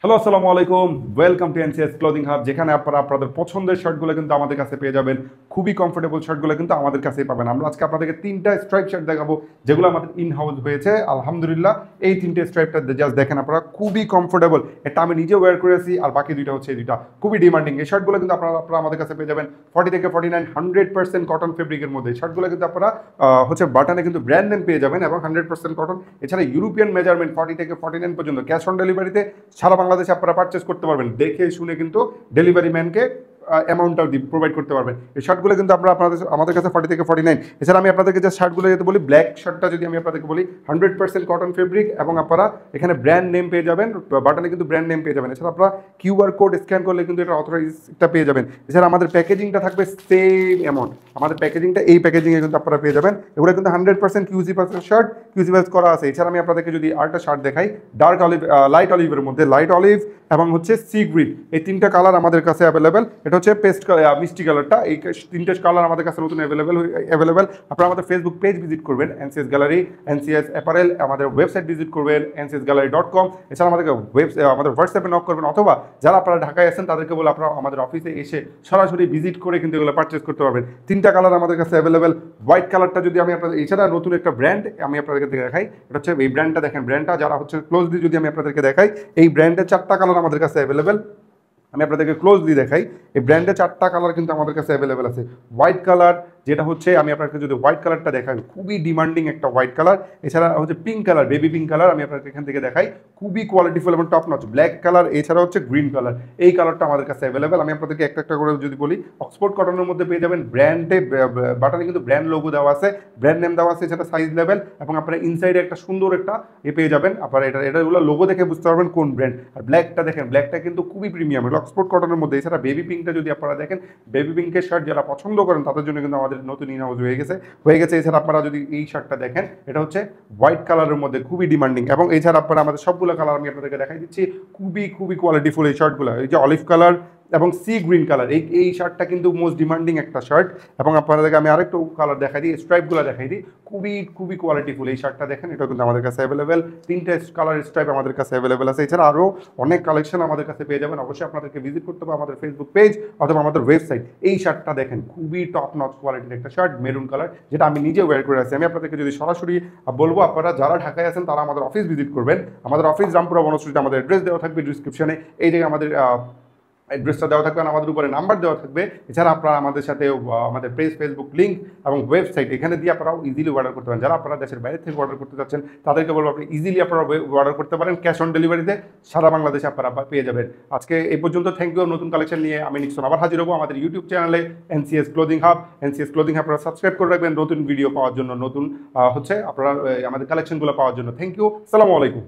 Hello, আসসালামু আলাইকুম। Welcome to NCS clothing hub, যেখানে আপনারা আপনাদের পছন্দের শার্টগুলো কিন্তু আমাদের কাছে পেয়ে যাবেন। খুবই কমফোর্টেবল শার্টগুলো কিন্তু আমাদের কাছেই পাবেন। আমরা আজকে আপনাদেরকে তিনটা স্ট্রাইপ শার্ট দেখাবো, যেগুলো আমাদের ইন হাউস হয়েছে আলহামদুলিল্লাহ। এই তিনটে স্ট্রাইপটা জাস্ট দেখেন আপনারা, খুবই কমফোর্টেবল। এটা আমি নিজে ওয়্যার করেছি, আর বাকি দুইটা হচ্ছে এই দুইটা খুবই ডিমান্ডিং। এই শার্টগুলো কিন্তু আপনারা আমাদের কাছে পেয়ে যাবেন 40 থেকে 49 100% কটন ফেব্রিকের মধ্যে। শার্টগুলো কিন্তু আপনারা হচ্ছে বাটনে কিন্তু ব্র্যান্ড নেম পেয়ে যাবেন এবং 100% কটন। এছাড়া ইউরোপিয়ান মেজারমেন্ট 40 থেকে 49 পর্যন্ত ক্যাশ অন ডেলিভারিতে সারা বাংলাদেশে আপনারা পারচেস করতে পারবেন। দেখে শুনে কিন্তু ডেলিভারি ম্যানকে অ্যামাউন্টটাও প্রোভাইড করতে পারবেন। এই শার্টগুলো কিন্তু আপনারা আমাদের কাছে 40 থেকে 49। এছাড়া আমি আপনাদেরকে যে শার্টগুলো যদি বলি, ব্ল্যাক শার্টটা যদি আমি আপনাদেরকে বলি 100% কটন ফেব্রিক এবং আপনারা এখানে ব্র্যান্ড নেম পেয়ে যাবেন, বাটনে কিন্তু ব্র্যান্ড নেম পেয়ে যাবেন। এছাড়া আপনারা কিউআর কোড স্ক্যান করলে কিন্তু এটা অথরাইজটা পেয়ে যাবেন। এছাড়া আমাদের প্যাকেজিংটা থাকবে সেম অ্যামাউন্ট। আমাদের প্যাকেজিংটা এই প্যাকেজিংয়ে কিন্তু আপনারা পেয়ে যাবেন। এগুলো কিন্তু 100% কিউজি পার্সেন্ট শার্ট, কিউজি পাস করা আছে। এছাড়া আমি আপনাদেরকে যদি আরেকটা শার্ট দেখাই, ডার্ক অলিভ, লাইট অলিভের মধ্যে, লাইট অলিভ এবং হচ্ছে সি গ্রিন, এই তিনটা কালার আমাদের কাছে অ্যাভেলেবেল। এটা হচ্ছে পেস্ট মিষ্টি কালারটা। এই তিনটে কালার আমাদের কাছে নতুন অ্যাভেলেবেল। আপনারা আমাদের ফেসবুক পেজ ভিজিট করবেন, এনসিএস গ্যালারি, এনসিএস অ্যাপারেল। আমাদের ওয়েবসাইট ভিজিট করবেন ncsgallery.com। এছাড়া আমাদেরকে আমাদের হোয়াটসঅ্যাপে নক করবেন, অথবা যারা আপনারা ঢাকায় আছেন তাদেরকে বলে আপনারা আমাদের অফিসে এসে সরাসরি ভিজিট করে কিন্তু এগুলো পারচেস করতে পারবেন। তিনটা কালার আমাদের কাছে অ্যাভেলেবেল। হোয়াইট কালারটা যদি আমি আপনাদের, এছাড়া নতুন একটা ব্র্যান্ড আমি আপনাদেরকে দেখাই, এটা হচ্ছে এই ব্র্যান্ডটা দেখেন। ব্র্যান্ডটা যারা হচ্ছে ক্লোজলি যদি আমি আপনাদেরকে দেখাই, এই ব্র্যান্ডের 4টা কালার আমাদের কাছে অ্যাভেলেবেল। আমি আপনাদেরকে ক্লোজলি দেখাই, এই ব্র্যান্ডের 4টা কালার কিন্তু আমাদের কাছে অ্যাভেলেবেল আছে। হোয়াইট কালার, যেটা হচ্ছে আমি আপনাকে যদি হোয়াইট কালারটা দেখাই, খুবই ডিমান্ডিং একটা হোয়াইট কালার। এছাড়া হচ্ছে pink colour, baby pink colour, আমি আপনাকে এখান থেকে দেখাই, খুবই কোয়ালিটিফুল এবং টপ নচ। ব্ল্যাক কালার, এছাড়া হচ্ছে গ্রিন কালার, এই কালারটা আমাদের কাছে অ্যাভেলেবেল। আমি আপনাদেরকে একটা একটা করে যদি বলি, অক্সফোর্ড কটনের মধ্যে পেয়ে যাবেন। ব্র্যান্ডে বাটনে কিন্তু ব্র্যান্ড লোগো দেওয়া আছে, ব্র্যান্ড নেম দেওয়া আছে, এছাড়া সাইজ লেভেল, এবং আপনারা ইনসাইডে একটা সুন্দর একটা পেয়ে যাবেন। আপনারা এটাগুলো লোগো দেখে বুঝতে পারবেন কোন ব্র্যান্ড। আর ব্ল্যাকটা দেখেন, ব্ল্যাকটা কিন্তু খুবই প্রিমিয়াম, অক্সফোর্ড কটনের মধ্যে। এছাড়া বেবি পিঙ্কটা যদি আপনারা দেখেন, বেবি পিঙ্কের শার্ট যারা পছন্দ করেন তাদের জন্য কিন্তু আমাদের নতুন ইন হাউস হয়ে গেছে। এছাড়া আপনারা যদি এই শার্টটা দেখেন, এটা হচ্ছে হোয়াইট কালারের মধ্যে, খুবই ডিমান্ডিং। এবং এছাড়া আপনারা আমাদের সবগুলো কালার আমি আপনাদেরকে দেখাই দিচ্ছি, খুবই কোয়ালিটিফুল এই শার্টগুলো। এই যে অলিভ কালার এবং সি গ্রিন কালার, এই শার্টটা কিন্তু মোস্ট ডিমান্ডিং একটা শার্ট। এবং আপনাদেরকে আমি আরেকটু কালার দেখাই দিই, স্ট্রাইপগুলো দেখাই দিই, খুবই কোয়ালিটিফুল এই শার্টটা দেখেন। এটা কিন্তু আমাদের কাছে অ্যাভেলেবেল। 3টে কালার স্ট্রাইপ আমাদের কাছে অ্যাভেলেবেল আছে। এছাড়া আরও অনেক কালেকশন আমাদের কাছে পেয়ে যাবেন। অবশ্যই আপনাদেরকে ভিজিট করতে হবে আমাদের ফেসবুক পেজ অথবা আমাদের ওয়েবসাইট। এই শার্টটা দেখেন, খুবই টপ নচ কোয়ালিটির একটা শার্ট, মেরুন কালার, যেটা আমি নিজে ওয়্যার করে আছি। আমি আপনাদেরকে যদি সরাসরি বলবো, আপনারা যারা ঢাকায় আছেন তারা আমাদের অফিস ভিজিট করবেন। আমাদের অফিস রামপুরা বনশ্রীতে, আমাদের অ্যাড্রেস দেওয়া থাকবে ডিসক্রিপশনে। এই জায়গায় আমাদের অ্যাড্রেসটা দেওয়া থাকবে, আমাদের উপরে নাম্বার দেওয়া থাকবে। এছাড়া আপনারা আমাদের সাথে আমাদের পেজ, ফেসবুক লিঙ্ক এবং ওয়েবসাইট, এখানে দিয়ে আপনারাও ইজিলি অর্ডার করতে পারেন। যারা আপনারা দেশের বাইরে থেকে অর্ডার করতে চাচ্ছেন তাদেরকে বলবো আপনি ইজিলি আপনারা অর্ডার করতে পারেন। ক্যাশ অন ডেলিভারিতে সারা বাংলাদেশে আপনারা পেয়ে যাবেন। আজকে এই পর্যন্ত, থ্যাংক ইউ। নতুন কালেকশন নিয়ে আমি নিশ্চয় আবার হাজির হবো আমাদের ইউটিউব চ্যানেলে NCS clothing hub. NCS clothing hub আপনারা সাবস্ক্রাইব করে রাখবেন নতুন ভিডিও পাওয়ার জন্য, নতুন হচ্ছে আপনারা আমাদের কালেকশনগুলো পাওয়ার জন্য। থ্যাংক ইউ, আসসালামু আলাইকুম।